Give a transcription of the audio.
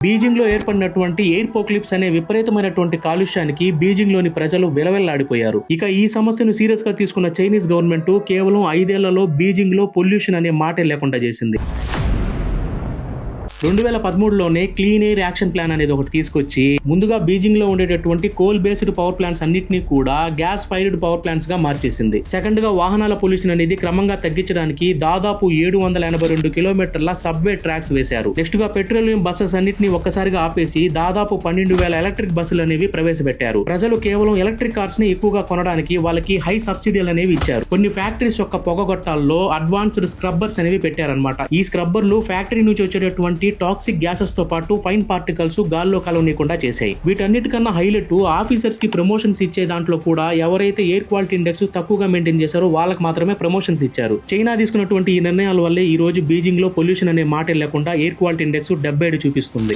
Beijing లో ఏర్పడినటువంటి air పోక్లిప్స్ అనే విపరీతమైనటువంటి కాలుష్యానికి బీజింగ్ లోని ప్రజలు విలవిల్లాడిపోయారు. ఇక ఈ సమస్యను సీరియస్ గా తీసుకున్న చైనీస్ గవర్నమెంట్ కేవలం 5 ఏళ్లలో బీజింగ్ లో పొల్యూషన్ అనే మాటే లేకుండా చేసింది. 2013లోనే క్లీన్ ఎయిర్ యాక్షన్ ప్లాన్ అనేది ఒకటి తీసుకొచ్చి ముందుగా బీజింగ్ లో ఉండేటటువంటి కోల్ బేస్డ్ పవర్ ప్లాంట్స్ అన్నిటినీ కూడా గ్యాస్ ఫైర్డ్ పవర్ ప్లాంట్స్ గా మార్చేసింది. సెకండ్ గా వాహనాల పొల్యూషన్ అనేది క్రమంగా తగ్గించడానికి దాదాపు 782 కిలోమీటర్ల సబ్వే ట్రాక్స్ వేశారు. నెక్స్ట్ గా పెట్రోలియం బస్సెస్ అన్నిటిని ఒక్కసారిగా ఆపేసి దాదాపు 12,000 ఎలక్ట్రిక్ బస్సులు అనేవి ప్రవేశపెట్టారు. ప్రజలు కేవలం ఎలక్ట్రిక్ కార్స్ ని ఎక్కువగా కొనడానికి వాళ్ళకి హై సబ్సిడీలు అనేవి ఇచ్చారు. కొన్ని ఫ్యాక్టరీస్ యొక్క పొగగొట్టాల్లో అడ్వాన్స్డ్ స్క్రబ్బర్స్ అనేవి పెట్టారన్నమాట. ఈ స్క్రబ్బర్లు ఫ్యాక్టరీ నుంచి వచ్చేటటువంటి టాక్సిక్ గ్యాసెస్ తో పాటు ఫైన్ పార్టికల్స్ గాల్లో కలవనీయకుండా చేశాయి. వీటన్నిటికన్నా హైలైట్ ఆఫీసర్స్ కి ప్రమోషన్స్ ఇచ్చే దాంట్లో కూడా ఎవరైతే ఎయిర్ క్వాలిటీ ఇండెక్స్ తక్కువగా మెయింటైన్ చేశారో వాళ్ళకి మాత్రమే ప్రమోషన్స్ ఇచ్చారు. చైనా తీసుకున్నటువంటి ఈ నిర్ణయాల వల్లే ఈ రోజు బీజింగ్ లో పొల్యూషన్ అనే మాట లేకుండా ఎయిర్ క్వాలిటీ ఇండెక్స్ 77 చూపిస్తుంది.